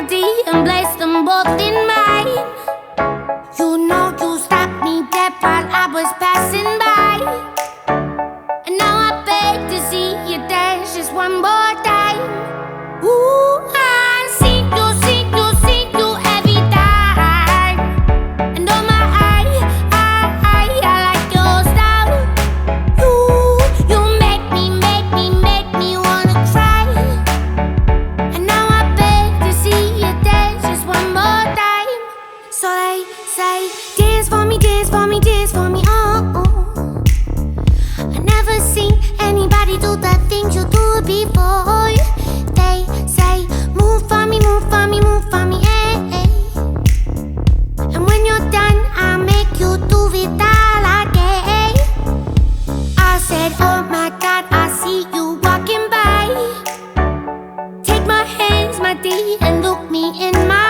D and place them both in mine. You know you stopped me dead while I was passing by, and now I beg to see you dance just one more time. Ooh, I see you every time. And oh my, I like your style. You make me wanna cry. And now I beg to see you dance just one more time. So they say, dance for me, dance for me, dance for me, oh. I never seen anybody do the things you do before. They say, move for me, move for me, move for me, eh. And when you're done, I'll make you do it all again. I said, oh my God, I see you walking by. Take my hands, my D, and look me in my